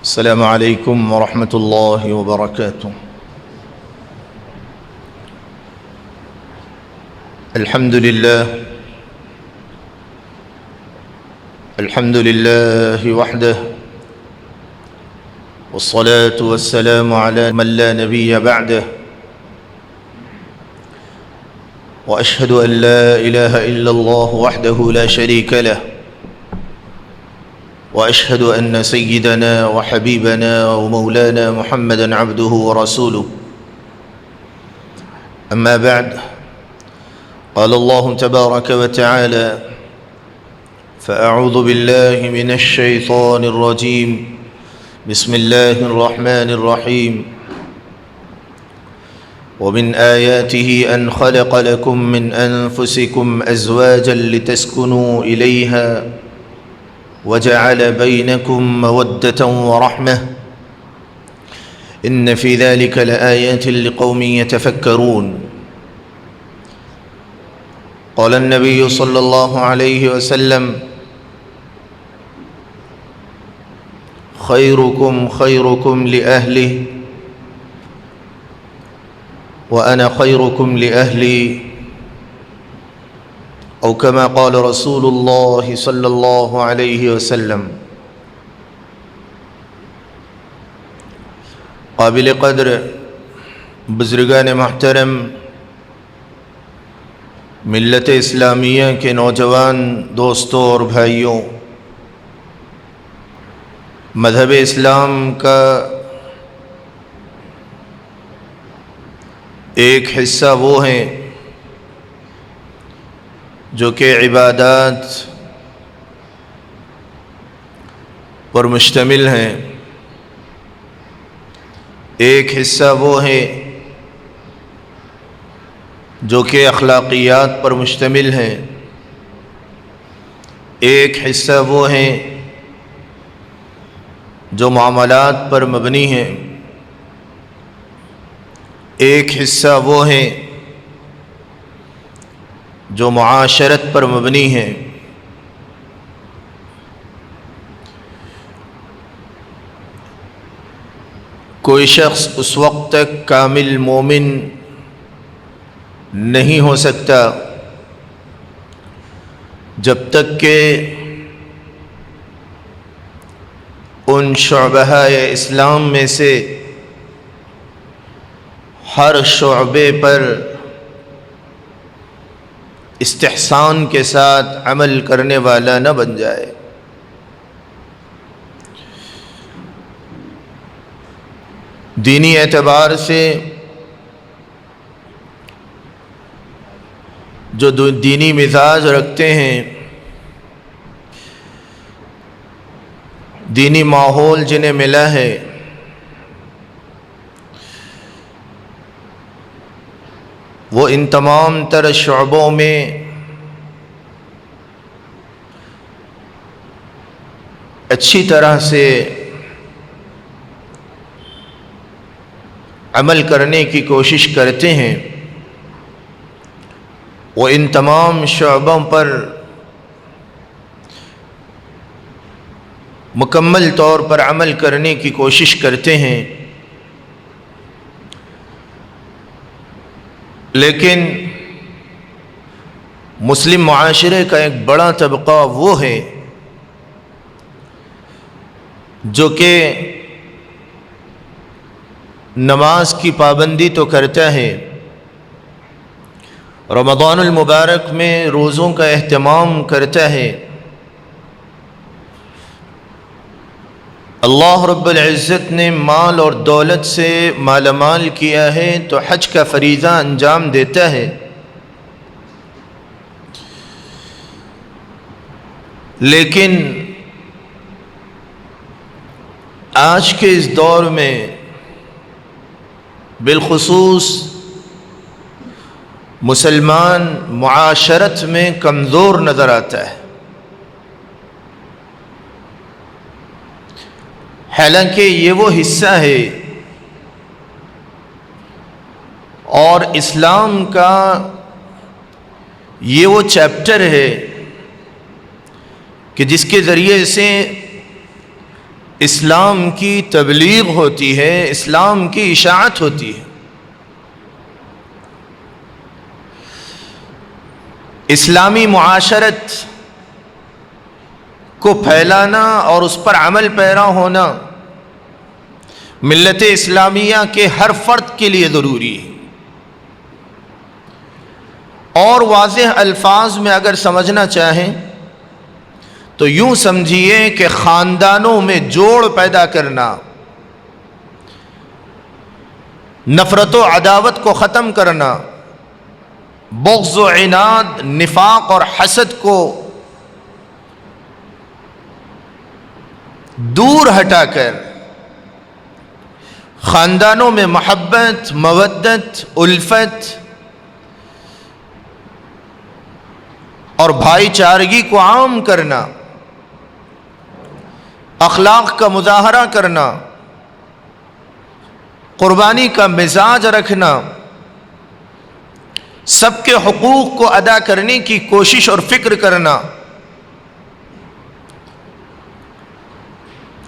السلام علیکم ورحمۃ اللہ وبرکاتہ۔ الحمد للہ وحدہ والصلاة والسلام على من لا نبی بعدہ واشہد ان لا الہ الا اللہ وحدہ لا شریک لہ وأشهد أن سيدنا وحبيبنا ومولانا محمدا عبده ورسوله أما بعد قال الله تبارك وتعالى فأعوذ بالله من الشيطان الرجيم بسم الله الرحمن الرحيم ومن آياته أن خلق لكم من أنفسكم أزواجا لتسكنوا إليها وجعل بينكم مودة ورحمة إن في ذلك لآيات لقوم يتفكرون قال النبي صلى الله عليه وسلم خيركم خيركم لأهله وأنا خيركم لأهلي او كما قال رسول اللہ صلی اللہ علیہ وسلم۔ قابل قدر بزرگان محترم، ملت اسلامیہ کے نوجوان دوستوں اور بھائیوں، مذہب اسلام کا ایک حصہ وہ ہیں جو کہ عبادات پر مشتمل ہیں، ایک حصہ وہ ہے جو کہ اخلاقیات پر مشتمل ہیں، ایک حصہ وہ ہیں جو معاملات پر مبنی ہیں، ایک حصہ وہ ہیں جو معاشرت پر مبنی ہیں۔ کوئی شخص اس وقت تک کامل مومن نہیں ہو سکتا جب تک کہ ان شعبہ اسلام میں سے ہر شعبے پر استحسان کے ساتھ عمل کرنے والا نہ بن جائے۔ دینی اعتبار سے جو دینی مزاج رکھتے ہیں، دینی ماحول جنہیں ملا ہے، وہ ان تمام تر شعبوں میں اچھی طرح سے عمل کرنے کی کوشش کرتے ہیں، وہ ان تمام شعبوں پر مکمل طور پر عمل کرنے کی کوشش کرتے ہیں، لیکن مسلم معاشرے کا ایک بڑا طبقہ وہ ہے جو کہ نماز کی پابندی تو کرتا ہے، رمضان المبارک میں روزوں کا اہتمام کرتا ہے، اللہ رب العزت نے مال اور دولت سے مالا مال کیا ہے تو حج کا فریضہ انجام دیتا ہے، لیکن آج کے اس دور میں بالخصوص مسلمان معاشرت میں کمزور نظر آتا ہے۔ حالانکہ یہ وہ حصہ ہے اور اسلام کا یہ وہ چیپٹر ہے کہ جس کے ذریعے سے اسلام کی تبلیغ ہوتی ہے، اسلام کی اشاعت ہوتی ہے۔ اسلامی معاشرت کو پھیلانا اور اس پر عمل پیرا ہونا ملت اسلامیہ کے ہر فرد کے لیے ضروری ہے۔ اور واضح الفاظ میں اگر سمجھنا چاہیں تو یوں سمجھیے کہ خاندانوں میں جوڑ پیدا کرنا، نفرت و عداوت کو ختم کرنا، بغض و عناد، نفاق اور حسد کو دور ہٹا کر خاندانوں میں محبت، مودت، الفت اور بھائی چارگی کو عام کرنا، اخلاق کا مظاہرہ کرنا، قربانی کا مزاج رکھنا، سب کے حقوق کو ادا کرنے کی کوشش اور فکر کرنا،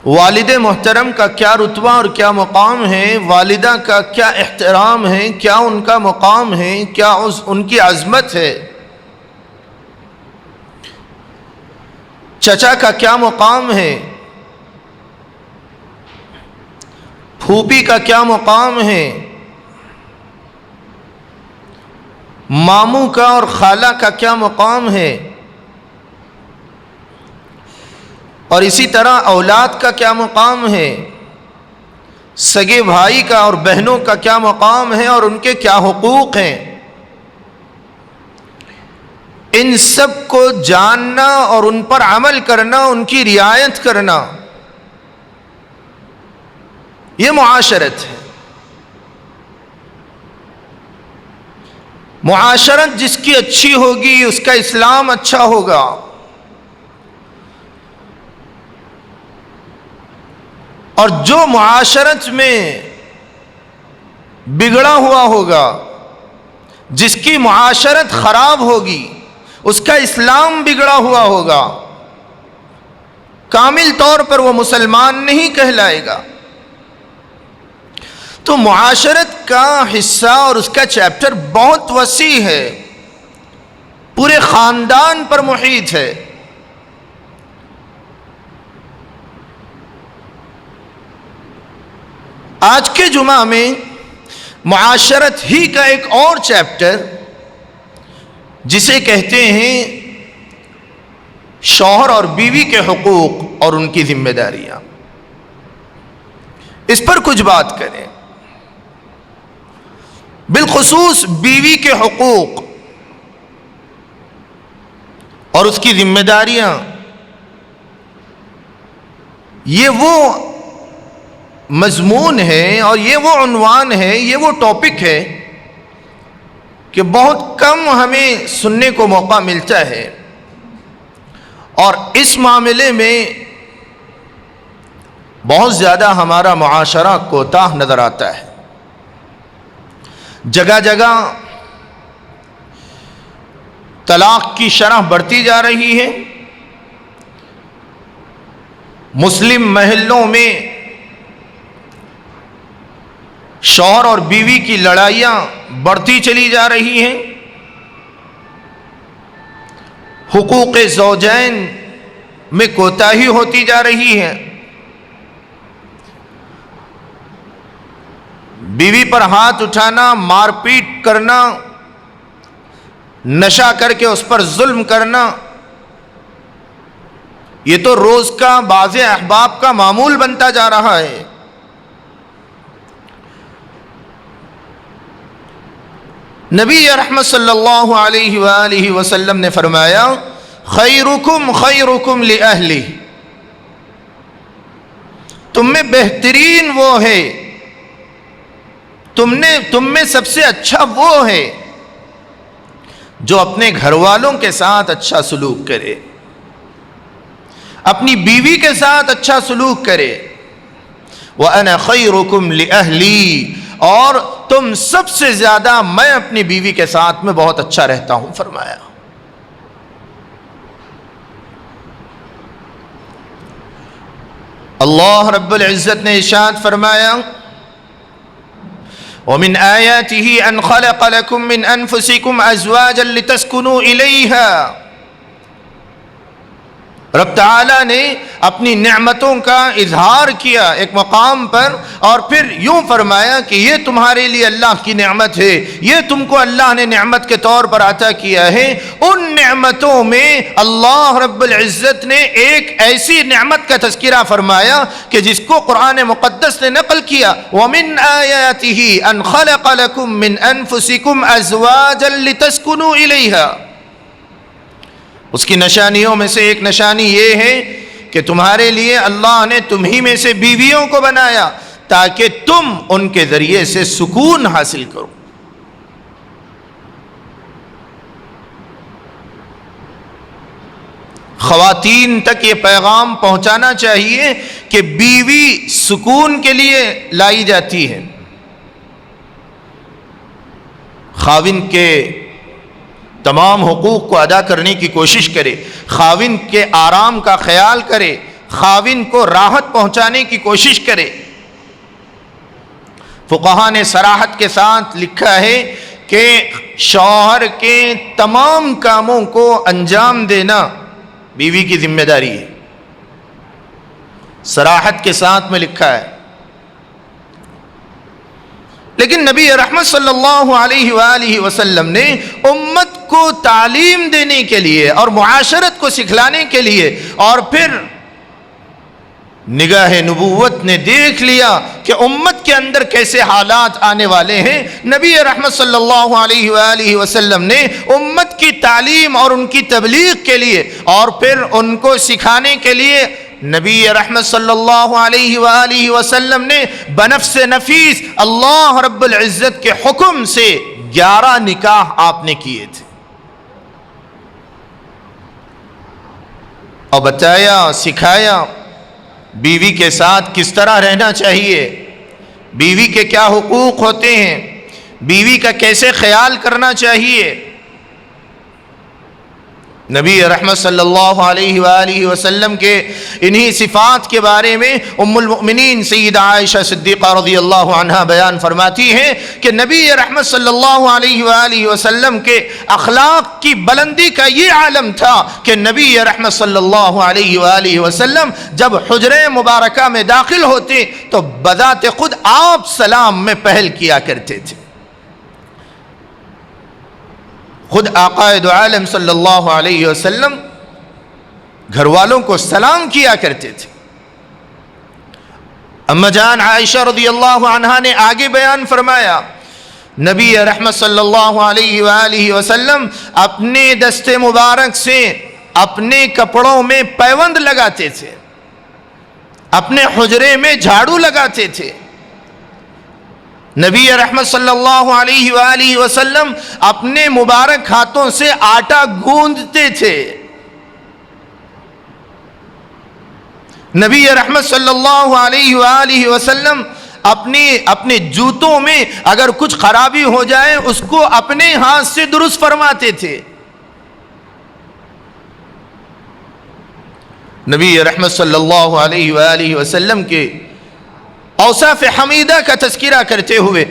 والد محترم کا کیا رتبہ اور کیا مقام ہے، والدہ کا کیا احترام ہے، کیا ان کا مقام ہے، کیا ان کی عظمت ہے، چچا کا کیا مقام ہے، پھوپھی کا کیا مقام ہے، ماموں کا اور خالہ کا کیا مقام ہے، اور اسی طرح اولاد کا کیا مقام ہے، سگے بھائی کا اور بہنوں کا کیا مقام ہے اور ان کے کیا حقوق ہیں، ان سب کو جاننا اور ان پر عمل کرنا، ان کی رعایت کرنا، یہ معاشرت ہے۔ معاشرت جس کی اچھی ہوگی اس کا اسلام اچھا ہوگا، اور جو معاشرت میں بگڑا ہوا ہوگا، جس کی معاشرت خراب ہوگی، اس کا اسلام بگڑا ہوا ہوگا، کامل طور پر وہ مسلمان نہیں کہلائے گا۔ تو معاشرت کا حصہ اور اس کا چیپٹر بہت وسیع ہے، پورے خاندان پر محیط ہے۔ آج کے جمعہ میں معاشرت ہی کا ایک اور چیپٹر جسے کہتے ہیں شوہر اور بیوی کے حقوق اور ان کی ذمہ داریاں، اس پر کچھ بات کریں۔ بالخصوص بیوی کے حقوق اور اس کی ذمہ داریاں، یہ وہ مضمون ہے اور یہ وہ عنوان ہے، یہ وہ ٹاپک ہے کہ بہت کم ہمیں سننے کو موقع ملتا ہے، اور اس معاملے میں بہت زیادہ ہمارا معاشرہ کوتاہ نظر آتا ہے۔ جگہ جگہ طلاق کی شرح بڑھتی جا رہی ہے، مسلم محلوں میں شوہر اور بیوی کی لڑائیاں بڑھتی چلی جا رہی ہیں، حقوق زوجین میں کوتاہی ہوتی جا رہی ہے، بیوی پر ہاتھ اٹھانا، مار پیٹ کرنا، نشہ کر کے اس پر ظلم کرنا، یہ تو روز کا بعض احباب کا معمول بنتا جا رہا ہے۔ نبی رحمت صلی اللہ علیہ وآلہ وسلم نے فرمایا خیرکم خیرکم لأہلہ، تم میں بہترین وہ ہے، تم میں سب سے اچھا وہ ہے جو اپنے گھر والوں کے ساتھ اچھا سلوک کرے، اپنی بیوی کے ساتھ اچھا سلوک کرے۔ وَأَنَا خَيْرُكُمْ لِأَهْلِي، اور تم سب سے زیادہ میں اپنی بیوی کے ساتھ میں بہت اچھا رہتا ہوں فرمایا۔ اللہ رب العزت نے ارشاد فرمایا وَمِنْ آيَاتِهِ أَنْ خَلَقَ لَكُم مِّنْ أَنفُسِكُمْ أَزْوَاجًا لِتَسْكُنُوا إِلَيْهَا، رب تعالیٰ نے اپنی نعمتوں کا اظہار کیا ایک مقام پر، اور پھر یوں فرمایا کہ یہ تمہارے لیے اللہ کی نعمت ہے، یہ تم کو اللہ نے نعمت کے طور پر عطا کیا ہے۔ ان نعمتوں میں اللہ رب العزت نے ایک ایسی نعمت کا تذکرہ فرمایا کہ جس کو قرآن مقدس نے نقل کیا، وَمِنْ آيَاتِهِ أَنْ خَلَقَ لَكُم مِّنْ أَنفُسِكُمْ أَزْوَاجًا لِتَسْكُنُوا إِلَيْهَا۔ اس کی نشانیوں میں سے ایک نشانی یہ ہے کہ تمہارے لیے اللہ نے تمہی میں سے بیویوں کو بنایا تاکہ تم ان کے ذریعے سے سکون حاصل کرو۔ خواتین تک یہ پیغام پہنچانا چاہیے کہ بیوی سکون کے لیے لائی جاتی ہے، خاوند کے تمام حقوق کو ادا کرنے کی کوشش کرے، خاوند کے آرام کا خیال کرے، خاوند کو راحت پہنچانے کی کوشش کرے۔ فقہا نے صراحت کے ساتھ لکھا ہے کہ شوہر کے تمام کاموں کو انجام دینا بیوی کی ذمہ داری ہے، صراحت کے ساتھ میں لکھا ہے۔ لیکن نبی رحمت صلی اللہ علیہ وآلہ وسلم نے امت کو تعلیم دینے کے لیے اور معاشرت کو سکھلانے کے لیے، اور پھر نگاہ نبوت نے دیکھ لیا کہ امت کے اندر کیسے حالات آنے والے ہیں، نبی رحمت صلی اللہ علیہ وآلہ وسلم نے امت کی تعلیم اور ان کی تبلیغ کے لیے اور پھر ان کو سکھانے کے لیے نبی رحمت صلی اللہ علیہ وآلہ وسلم نے بنفس نفیس اللہ رب العزت کے حکم سے 11 نکاح آپ نے کیے تھے، اور بتایا سکھایا بیوی کے ساتھ کس طرح رہنا چاہیے، بیوی کے کیا حقوق ہوتے ہیں، بیوی کا کیسے خیال کرنا چاہیے۔ نبی رحمت صلی اللہ علیہ وآلہ وسلم کے انہی صفات کے بارے میں ام المؤمنین سیدہ عائشہ صدیقہ رضی اللہ عنہا بیان فرماتی ہیں کہ نبی رحمت صلی اللہ علیہ وآلہ وسلم کے اخلاق کی بلندی کا یہ عالم تھا کہ نبی رحمت صلی اللہ علیہ وآلہ وسلم جب حجرہ مبارکہ میں داخل ہوتے تو بذات خود آپ سلام میں پہل کیا کرتے تھے، خود آقا دو عالم صلی اللہ علیہ وسلم گھر والوں کو سلام کیا کرتے تھے۔ اما جان عائشہ رضی اللہ عنہا نے آگے بیان فرمایا نبی رحمت صلی اللہ علیہ وآلہ وسلم اپنے دست مبارک سے اپنے کپڑوں میں پیوند لگاتے تھے، اپنے حجرے میں جھاڑو لگاتے تھے۔ نبی رحمت صلی اللہ علیہ وآلہ وسلم اپنے مبارک ہاتھوں سے آٹا گوندتے تھے۔ نبی رحمت صلی اللہ علیہ وآلہ وسلم اپنے جوتوں میں اگر کچھ خرابی ہو جائے اس کو اپنے ہاتھ سے درست فرماتے تھے۔ نبی رحمت صلی اللہ علیہ وآلہ وسلم کے اوصاف حمیدہ کا تذکرہ کرتے ہوئے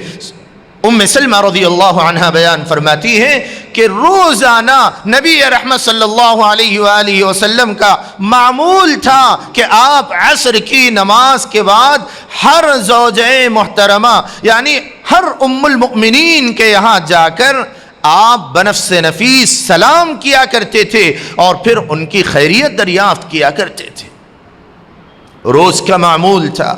ام سلمہ رضی اللہ عنہا بیان فرماتی ہے کہ روزانہ نبی رحمت صلی اللہ علیہ وآلہ وسلم کا معمول تھا کہ آپ عصر کی نماز کے بعد ہر زوجہ محترمہ یعنی ہر ام المؤمنین کے یہاں جا کر آپ بنفس نفیس سلام کیا کرتے تھے اور پھر ان کی خیریت دریافت کیا کرتے تھے، روز کا معمول تھا۔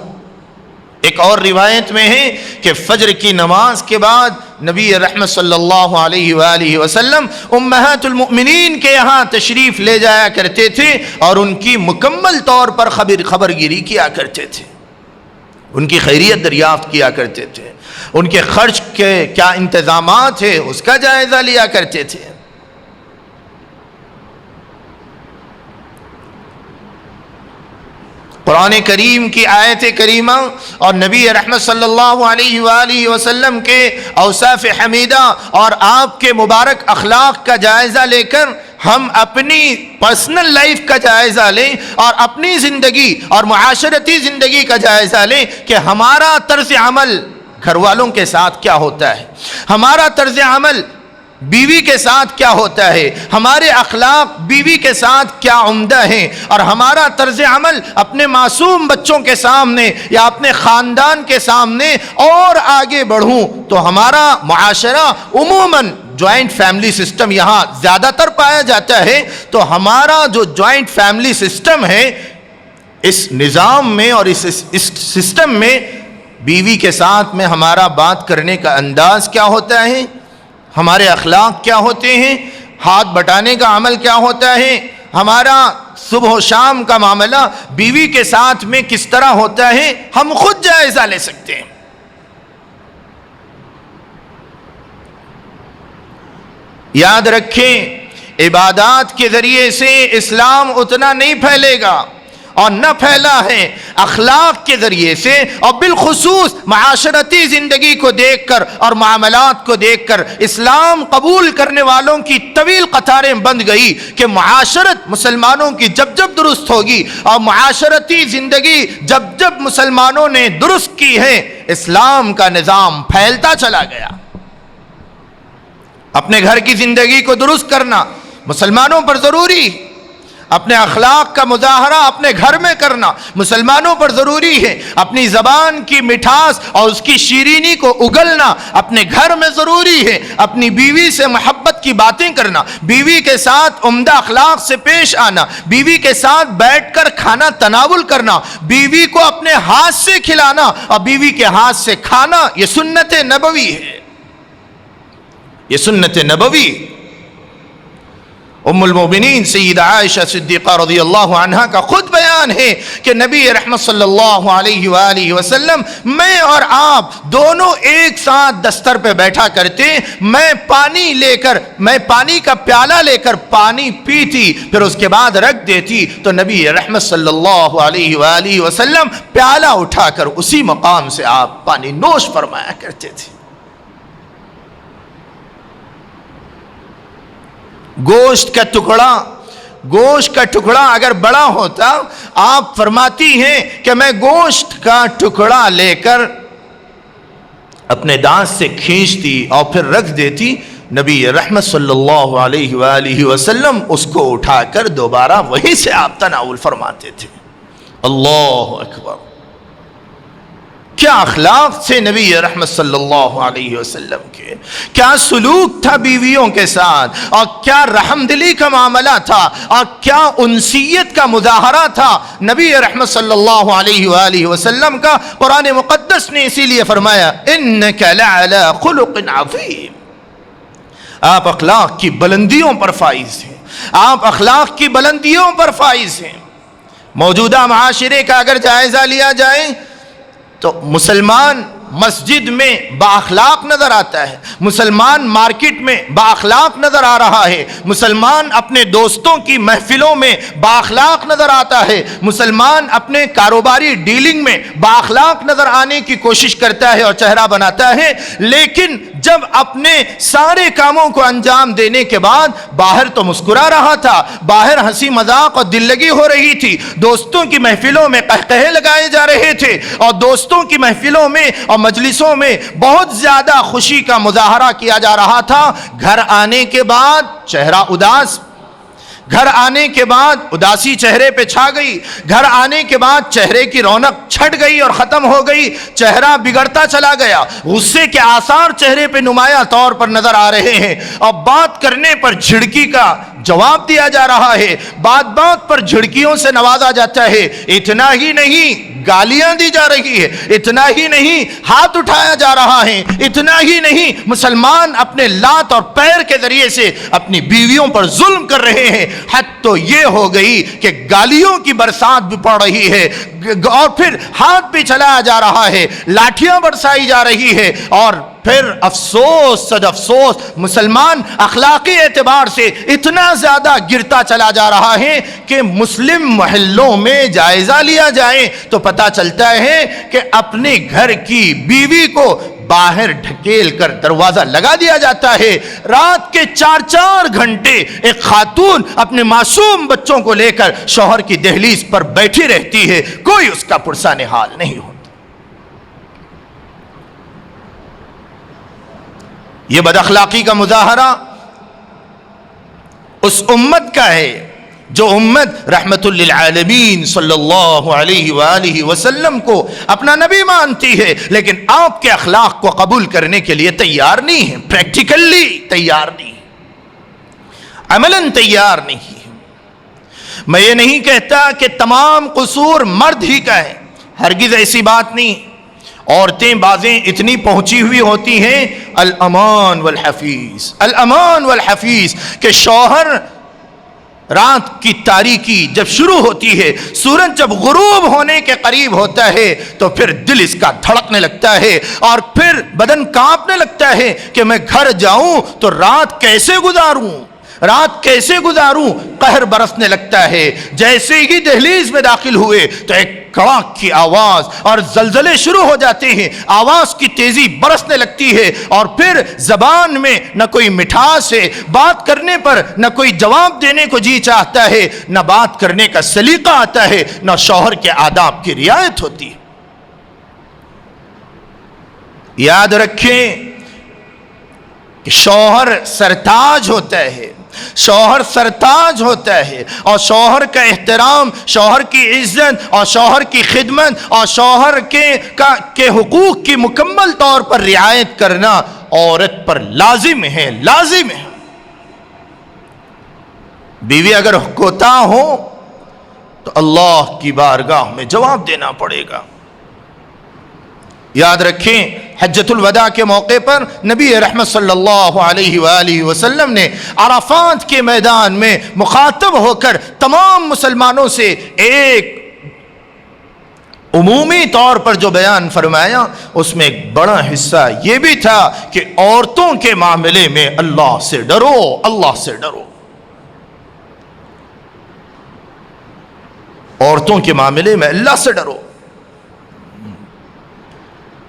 ایک اور روایت میں ہے کہ فجر کی نماز کے بعد نبی رحمت صلی اللہ علیہ وآلہ وسلم امہات المؤمنین کے یہاں تشریف لے جایا کرتے تھے اور ان کی مکمل طور پر خبرگیری کیا کرتے تھے، ان کی خیریت دریافت کیا کرتے تھے، ان کے خرچ کے کیا انتظامات ہیں اس کا جائزہ لیا کرتے تھے۔ قرآن کریم کی آیت کریمہ اور نبی رحمت صلی اللہ علیہ وآلہ وسلم کے اوصاف حمیدہ اور آپ کے مبارک اخلاق کا جائزہ لے کر ہم اپنی پرسنل لائف کا جائزہ لیں اور اپنی زندگی اور معاشرتی زندگی کا جائزہ لیں کہ ہمارا طرز عمل گھر والوں کے ساتھ کیا ہوتا ہے، ہمارا طرز عمل بیوی کے ساتھ کیا ہوتا ہے، ہمارے اخلاق بیوی کے ساتھ کیا عمدہ ہیں، اور ہمارا طرز عمل اپنے معصوم بچوں کے سامنے یا اپنے خاندان کے سامنے اور آگے بڑھوں تو ہمارا معاشرہ عموماً جوائنٹ فیملی سسٹم یہاں زیادہ تر پایا جاتا ہے، تو ہمارا جو جوائنٹ فیملی سسٹم ہے اس نظام میں اور اس سسٹم میں بیوی کے ساتھ میں ہمارا بات کرنے کا انداز کیا ہوتا ہے، ہمارے اخلاق کیا ہوتے ہیں، ہاتھ بٹانے کا عمل کیا ہوتا ہے، ہمارا صبح و شام کا معاملہ بیوی کے ساتھ میں کس طرح ہوتا ہے، ہم خود جائزہ لے سکتے ہیں۔ یاد رکھیں عبادات کے ذریعے سے اسلام اتنا نہیں پھیلے گا، اور نہ پھیلا ہے اخلاق کے ذریعے سے، اور بالخصوص معاشرتی زندگی کو دیکھ کر اور معاملات کو دیکھ کر اسلام قبول کرنے والوں کی طویل قطاریں بند گئی کہ معاشرت مسلمانوں کی جب جب درست ہوگی اور معاشرتی زندگی جب جب مسلمانوں نے درست کی ہے، اسلام کا نظام پھیلتا چلا گیا۔ اپنے گھر کی زندگی کو درست کرنا مسلمانوں پر ضروری ہے، اپنے اخلاق کا مظاہرہ اپنے گھر میں کرنا مسلمانوں پر ضروری ہے، اپنی زبان کی مٹھاس اور اس کی شیرینی کو اگلنا اپنے گھر میں ضروری ہے، اپنی بیوی سے محبت کی باتیں کرنا، بیوی کے ساتھ عمدہ اخلاق سے پیش آنا، بیوی کے ساتھ بیٹھ کر کھانا تناول کرنا، بیوی کو اپنے ہاتھ سے کھلانا اور بیوی کے ہاتھ سے کھانا، یہ سنت نبوی ہے، یہ سنت نبوی۔ ام المومنین سیدہ عائشہ صدیقہ رضی اللہ عنہا کا خود بیان ہے کہ نبی رحمت صلی اللہ علیہ وآلہ وسلم میں اور آپ دونوں ایک ساتھ دستر پہ بیٹھا کرتے، میں پانی کا پیالہ لے کر پانی پیتی، پھر اس کے بعد رکھ دیتی تو نبی رحمت صلی اللہ علیہ وآلہ وسلم پیالہ اٹھا کر اسی مقام سے آپ پانی نوش فرمایا کرتے تھے۔ گوشت کا ٹکڑا اگر بڑا ہوتا، آپ فرماتی ہیں کہ میں گوشت کا ٹکڑا لے کر اپنے دانت سے کھینچتی اور پھر رکھ دیتی، نبی رحمت صلی اللہ علیہ وآلہ وسلم اس کو اٹھا کر دوبارہ وہیں سے آپ تناول فرماتے تھے۔ اللہ اکبر، کیا اخلاق تھے نبی رحمت صلی اللہ علیہ وسلم کے، کیا سلوک تھا بیویوں کے ساتھ، اور کیا رحم دلی کا معاملہ تھا، اور کیا انسیت کا مظاہرہ تھا نبی رحمت صلی اللہ علیہ وآلہ وسلم کا۔ قرآن مقدس نے اسی لیے فرمایا انک لعلی خلق عظیم، آپ اخلاق کی بلندیوں پر فائز ہیں، آپ اخلاق کی بلندیوں پر فائز ہیں۔ موجودہ معاشرے کا اگر جائزہ لیا جائے تو مسلمان مسجد میں بااخلاق نظر آتا ہے، مسلمان مارکیٹ میں بااخلاق نظر آ رہا ہے، مسلمان اپنے دوستوں کی محفلوں میں بااخلاق نظر آتا ہے، مسلمان اپنے کاروباری ڈیلنگ میں بااخلاق نظر آنے کی کوشش کرتا ہے اور چہرہ بناتا ہے، لیکن جب اپنے سارے کاموں کو انجام دینے کے بعد باہر تو مسکرا رہا تھا، باہر ہنسی مذاق اور دل لگی ہو رہی تھی، دوستوں کی محفلوں میں قہقہے لگائے جا رہے تھے، اور دوستوں کی محفلوں میں اور مجلسوں میں بہت زیادہ خوشی کا مظاہرہ کیا جا رہا تھا، گھر آنے کے بعد چہرہ اداس، گھر آنے کے بعد اداسی چہرے پہ چھا گئی، گھر آنے کے بعد چہرے کی رونق چھٹ گئی اور ختم ہو گئی، چہرہ بگڑتا چلا گیا، غصے کے آثار چہرے پہ نمایاں طور پر نظر آ رہے ہیں، اور بات کرنے پر جھڑکی کا جواب دیا جا رہا ہے، بات بات پر جھڑکیوں سے نوازا جاتا ہے۔ اتنا ہی نہیں، گالیاں دی جا رہی ہے، اتنا ہی نہیں، ہاتھ اٹھایا جا رہا ہے، اتنا ہی نہیں، مسلمان اپنے لات اور پیر کے ذریعے سے اپنی بیویوں پر ظلم کر رہے ہیں۔ حد تو یہ ہو گئی کہ گالیوں کی برسات بھی پڑ رہی ہے، اور پھر ہاتھ بھی چلایا جا رہا ہے، لاٹھیاں برسائی جا رہی ہے، اور پھر افسوس صد افسوس، مسلمان اخلاقی اعتبار سے اتنا زیادہ گرتا چلا جا رہا ہے کہ مسلم محلوں میں جائزہ لیا جائے تو پتہ چلتا ہے کہ اپنے گھر کی بیوی کو باہر ڈھکیل کر دروازہ لگا دیا جاتا ہے۔ رات کے 4 گھنٹے ایک خاتون اپنے معصوم بچوں کو لے کر شوہر کی دہلیز پر بیٹھی رہتی ہے، کوئی اس کا پرسان حال نہیں ہوتا۔ یہ بد اخلاقی کا مظاہرہ اس امت کا ہے جو امت رحمت للعالمین صلی اللہ علیہ وآلہ وسلم کو اپنا نبی مانتی ہے، لیکن آپ کے اخلاق کو قبول کرنے کے لیے تیار نہیں ہے، پریکٹیکلی تیار نہیں، عملاً تیار نہیں ہے۔ میں یہ نہیں کہتا کہ تمام قصور مرد ہی کا ہے، ہرگز ایسی بات نہیں۔ عورتیں بازیں اتنی پہنچی ہوئی ہوتی ہیں، الامان والحفیظ، الامان والحفیظ، کہ شوہر رات کی تاریکی جب شروع ہوتی ہے، سورج جب غروب ہونے کے قریب ہوتا ہے تو پھر دل اس کا دھڑکنے لگتا ہے اور پھر بدن کانپنے لگتا ہے کہ میں گھر جاؤں تو رات کیسے گزاروں، رات کیسے گزاروں، قہر برسنے لگتا ہے۔ جیسے ہی دہلیز میں داخل ہوئے تو ایک کڑاک کی آواز اور زلزلے شروع ہو جاتے ہیں، آواز کی تیزی برسنے لگتی ہے، اور پھر زبان میں نہ کوئی مٹھاس ہے، بات کرنے پر نہ کوئی جواب دینے کو جی چاہتا ہے، نہ بات کرنے کا سلیقہ آتا ہے، نہ شوہر کے آداب کی رعایت ہوتی ہے۔ یاد رکھیں کہ شوہر سرتاج ہوتا ہے، شوہر سرتاج ہوتا ہے، اور شوہر کا احترام، شوہر کی عزت اور شوہر کی خدمت اور شوہر کے حقوق کی مکمل طور پر رعایت کرنا عورت پر لازم ہے، لازم ہے۔ بیوی اگر کوتاہ ہو تو اللہ کی بارگاہ میں جواب دینا پڑے گا۔ یاد رکھیں حجۃ الوداع کے موقع پر نبی رحمت صلی اللہ علیہ وآلہ وسلم نے عرفات کے میدان میں مخاطب ہو کر تمام مسلمانوں سے ایک عمومی طور پر جو بیان فرمایا، اس میں ایک بڑا حصہ یہ بھی تھا کہ عورتوں کے معاملے میں اللہ سے ڈرو، اللہ سے ڈرو۔ عورتوں کے معاملے میں اللہ سے ڈرو۔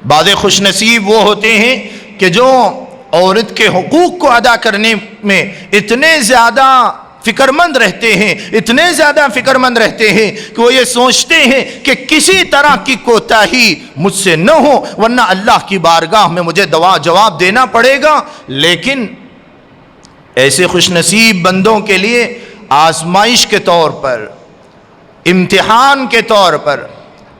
بعض خوش نصیب وہ ہوتے ہیں کہ جو عورت کے حقوق کو ادا کرنے میں اتنے زیادہ فکر مند رہتے ہیں، اتنے زیادہ فکر مند رہتے ہیں کہ وہ یہ سوچتے ہیں کہ کسی طرح کی کوتاہی مجھ سے نہ ہو، ورنہ اللہ کی بارگاہ میں مجھے جواب دینا پڑے گا۔ لیکن ایسے خوش نصیب بندوں کے لیے آزمائش کے طور پر، امتحان کے طور پر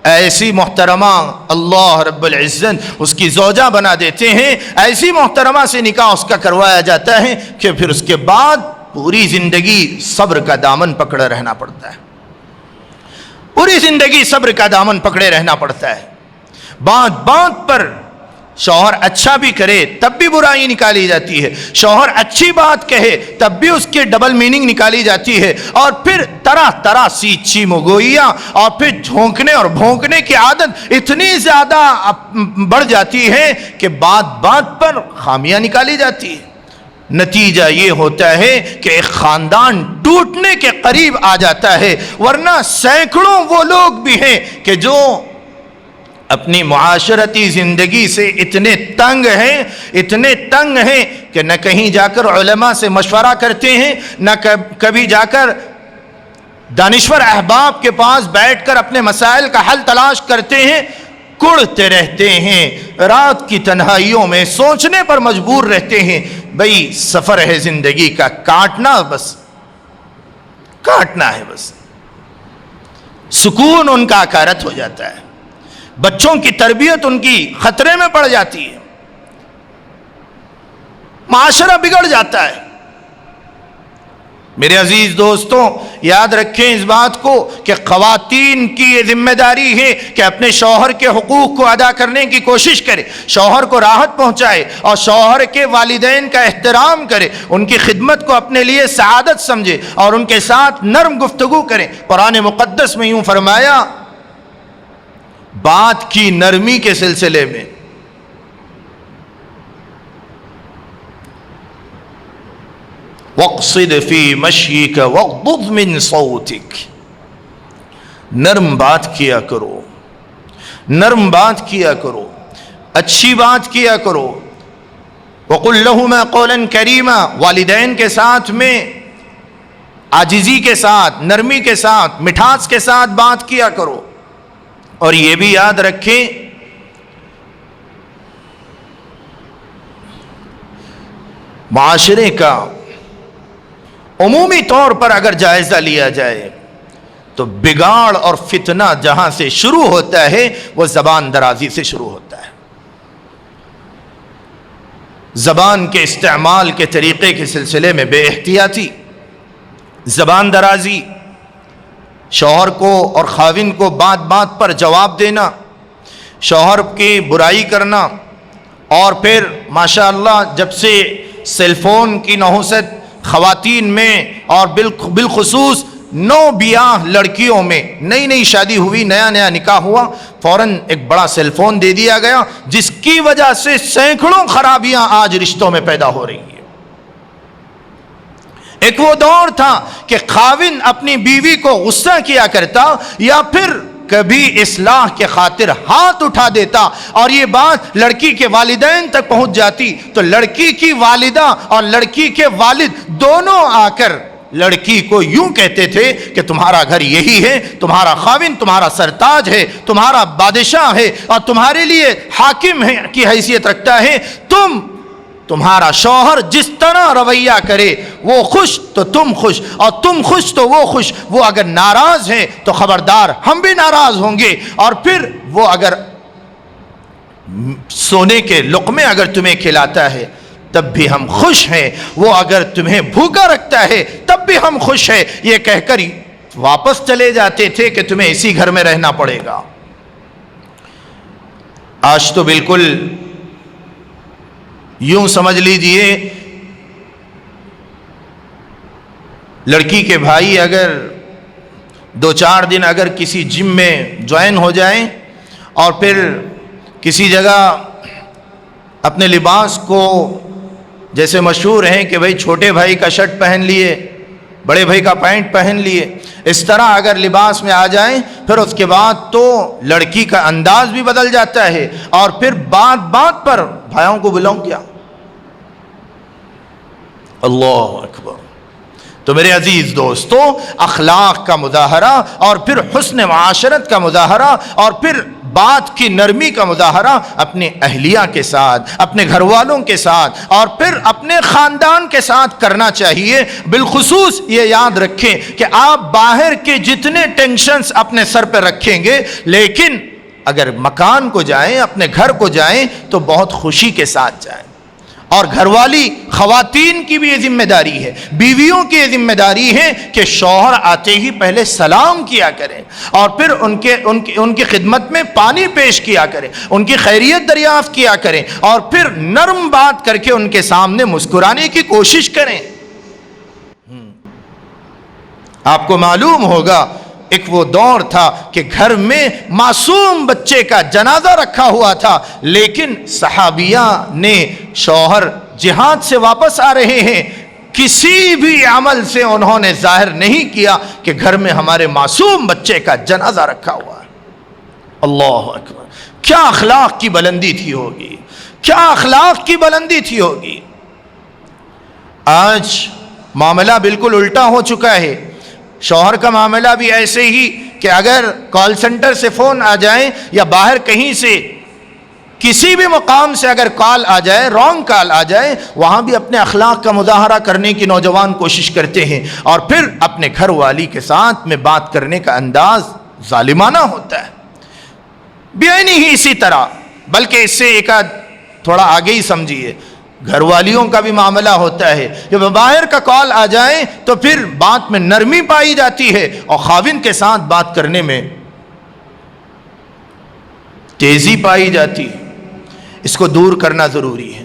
ایسی محترمہ اللہ رب العزت اس کی زوجہ بنا دیتے ہیں، ایسی محترمہ سے نکاح اس کا کروایا جاتا ہے کہ پھر اس کے بعد پوری زندگی صبر کا دامن پکڑے رہنا پڑتا ہے، پوری زندگی صبر کا دامن پکڑے رہنا پڑتا ہے۔ بات بات پر شوہر اچھا بھی کرے تب بھی برائی نکالی جاتی ہے، شوہر اچھی بات کہے تب بھی اس کے ڈبل میننگ نکالی جاتی ہے، اور پھر طرح طرح سی چیمگوئیاں اور پھر جھونکنے اور بھونکنے کی عادت اتنی زیادہ بڑھ جاتی ہے کہ بات بات پر خامیاں نکالی جاتی ہے۔ نتیجہ یہ ہوتا ہے کہ ایک خاندان ٹوٹنے کے قریب آ جاتا ہے، ورنہ سینکڑوں وہ لوگ بھی ہیں کہ جو اپنی معاشرتی زندگی سے اتنے تنگ ہیں کہ نہ کہیں جا کر علماء سے مشورہ کرتے ہیں، نہ کبھی جا کر دانشور احباب کے پاس بیٹھ کر اپنے مسائل کا حل تلاش کرتے ہیں، کڑتے رہتے ہیں، رات کی تنہائیوں میں سوچنے پر مجبور رہتے ہیں۔ بھئی سفر ہے زندگی کا، کاٹنا بس کاٹنا ہے بس. سکون ان کا اکارت ہو جاتا ہے, بچوں کی تربیت ان کی خطرے میں پڑ جاتی ہے, معاشرہ بگڑ جاتا ہے. میرے عزیز دوستوں, یاد رکھیں اس بات کو کہ خواتین کی یہ ذمہ داری ہے کہ اپنے شوہر کے حقوق کو ادا کرنے کی کوشش کرے, شوہر کو راحت پہنچائے اور شوہر کے والدین کا احترام کرے, ان کی خدمت کو اپنے لیے سعادت سمجھے اور ان کے ساتھ نرم گفتگو کریں. قرآن مقدس میں یوں فرمایا بات کی نرمی کے سلسلے میں, وَاقْصِدْ فِي مَشْيِكَ وَاغْضُضْ مِنْ صَوْتِكَ, نرم بات کیا کرو, نرم بات کیا کرو, اچھی بات کیا کرو. وَقُلْ لَهُمَا قَوْلًا كَرِيمًا, والدین کے ساتھ میں عاجزی کے ساتھ, نرمی کے ساتھ, مٹھاس کے ساتھ بات کیا کرو. اور یہ بھی یاد رکھیں معاشرے کا عمومی طور پر اگر جائزہ لیا جائے تو بگاڑ اور فتنہ جہاں سے شروع ہوتا ہے وہ زبان درازی سے شروع ہوتا ہے. زبان کے استعمال کے طریقے کے سلسلے میں بے احتیاطی, زبان درازی, شوہر کو اور خاوند کو بات بات پر جواب دینا, شوہر کی برائی کرنا, اور پھر ماشاءاللہ جب سے سیل فون کی نحوست خواتین میں اور بالخصوص نو بیاہ لڑکیوں میں, نئی نئی شادی ہوئی, نیا نیا نکاح ہوا, فوراً ایک بڑا سیل فون دے دیا گیا, جس کی وجہ سے سینکڑوں خرابیاں آج رشتوں میں پیدا ہو رہی ہیں. ایک وہ دور تھا کہ خاوند اپنی بیوی کو غصہ کیا کرتا یا پھر کبھی اصلاح کے خاطر ہاتھ اٹھا دیتا اور یہ بات لڑکی کے والدین تک پہنچ جاتی تو لڑکی کی والدہ اور لڑکی کے والد دونوں آ کر لڑکی کو یوں کہتے تھے کہ تمہارا گھر یہی ہے, تمہارا خاوند تمہارا سرتاج ہے, تمہارا بادشاہ ہے اور تمہارے لیے حاکم ہے کی حیثیت رکھتا ہے, تمہارا شوہر جس طرح رویہ کرے وہ خوش تو تم خوش, اور تم خوش تو وہ خوش, وہ اگر ناراض ہیں تو خبردار ہم بھی ناراض ہوں گے, اور پھر وہ اگر سونے کے لقمے اگر تمہیں کھلاتا ہے تب بھی ہم خوش ہیں, وہ اگر تمہیں بھوکا رکھتا ہے تب بھی ہم خوش ہیں, یہ کہہ کر واپس چلے جاتے تھے کہ تمہیں اسی گھر میں رہنا پڑے گا. آج تو بالکل یوں سمجھ لیجئے لڑکی کے بھائی اگر 2-4 دن اگر کسی جم میں جوائن ہو جائیں اور پھر کسی جگہ اپنے لباس کو جیسے مشہور ہیں کہ بھئی چھوٹے بھائی کا شرٹ پہن لیے, بڑے بھائی کا پینٹ پہن لیے, اس طرح اگر لباس میں آ جائیں پھر اس کے بعد تو لڑکی کا انداز بھی بدل جاتا ہے, اور پھر بات بات پر بھائیوں کو بلاؤں کیا, اللہ اکبر. تو میرے عزیز دوستو, اخلاق کا مظاہرہ اور پھر حسن معاشرت کا مظاہرہ اور پھر بات کی نرمی کا مظاہرہ اپنے اہلیہ کے ساتھ, اپنے گھر والوں کے ساتھ اور پھر اپنے خاندان کے ساتھ کرنا چاہیے. بالخصوص یہ یاد رکھیں کہ آپ باہر کے جتنے ٹینشنز اپنے سر پہ رکھیں گے, لیکن اگر مکان کو جائیں, اپنے گھر کو جائیں تو بہت خوشی کے ساتھ جائیں. اور گھر والی خواتین کی بھی یہ ذمہ داری ہے, بیویوں کی یہ ذمہ داری ہے کہ شوہر آتے ہی پہلے سلام کیا کریں اور پھر ان کی خدمت میں پانی پیش کیا کریں, ان کی خیریت دریافت کیا کریں اور پھر نرم بات کر کے ان کے سامنے مسکرانے کی کوشش کریں. آپ کو معلوم ہوگا ایک وہ دور تھا کہ گھر میں معصوم بچے کا جنازہ رکھا ہوا تھا, لیکن صحابیہ نے شوہر جہاد سے واپس آ رہے ہیں, کسی بھی عمل سے انہوں نے ظاہر نہیں کیا کہ گھر میں ہمارے معصوم بچے کا جنازہ رکھا ہوا ہے. اللہ اکبر, کیا اخلاق کی بلندی تھی ہوگی, کیا اخلاق کی بلندی تھی ہوگی. آج معاملہ بالکل الٹا ہو چکا ہے. شوہر کا معاملہ بھی ایسے ہی کہ اگر کال سینٹر سے فون آ جائیں یا باہر کہیں سے کسی بھی مقام سے اگر کال آ جائے، رانگ کال آ جائے، وہاں بھی اپنے اخلاق کا مظاہرہ کرنے کی نوجوان کوشش کرتے ہیں، اور پھر اپنے گھر والی کے ساتھ میں بات کرنے کا انداز ظالمانہ ہوتا ہے۔ بھی نہیں اسی طرح، بلکہ اس سے ایک تھوڑا آگے ہی سمجھیے، گھر والیوں کا بھی معاملہ ہوتا ہے، جب باہر کا کال آ جائے تو پھر بات میں نرمی پائی جاتی ہے، اور خاوند کے ساتھ بات کرنے میں تیزی پائی جاتی ہے۔ اس کو دور کرنا ضروری ہے۔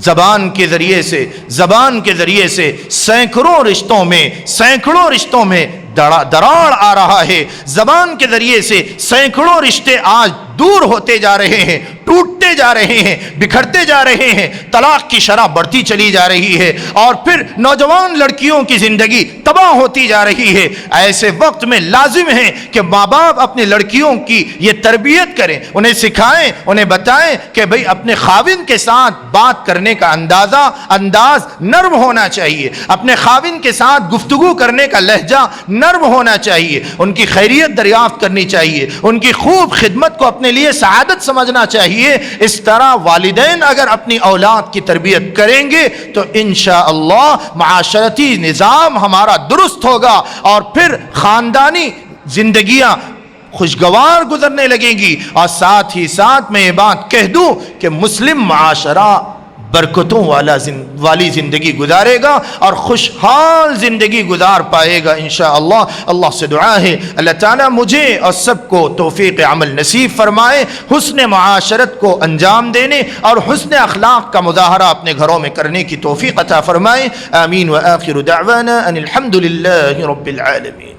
زبان کے ذریعے سے سینکڑوں رشتوں میں دراڑ آ رہا ہے۔ زبان کے ذریعے سے سینکڑوں رشتے آج دور ہوتے جا رہے ہیں، ٹوٹتے جا رہے ہیں، بکھرتے جا رہے ہیں، طلاق کی شرح بڑھتی چلی جا رہی ہے، اور پھر نوجوان لڑکیوں کی زندگی تباہ ہوتی جا رہی ہے۔ ایسے وقت میں لازم ہے کہ ماں باپ اپنی لڑکیوں کی یہ تربیت کریں، انہیں سکھائیں، انہیں بتائیں کہ بھئی اپنے خاوند کے ساتھ بات کرنے کا انداز نرم ہونا چاہیے، اپنے خاوند کے ساتھ گفتگو کرنے کا لہجہ نرم ہونا چاہیے، ان کی خیریت دریافت کرنی چاہیے، ان کی خوب خدمت کو اپنے لیے سعادت سمجھنا چاہیے۔ اس طرح والدین اگر اپنی اولاد کی تربیت کریں گے تو انشاءاللہ معاشرتی نظام ہمارا درست ہوگا، اور پھر خاندانی زندگیاں خوشگوار گزرنے لگیں گی۔ اور ساتھ ہی ساتھ میں یہ بات کہہ دوں کہ مسلم معاشرہ برکتوں والی زندگی گزارے گا، اور خوشحال زندگی گزار پائے گا انشاءاللہ۔ اللہ سے دعا ہے اللہ تعالیٰ مجھے اور سب کو توفیق عمل نصیب فرمائے، حسن معاشرت کو انجام دینے اور حسن اخلاق کا مظاہرہ اپنے گھروں میں کرنے کی توفیق عطا فرمائے۔ آمین۔ وآخر دعوانا ان الحمد للہ رب العالمین۔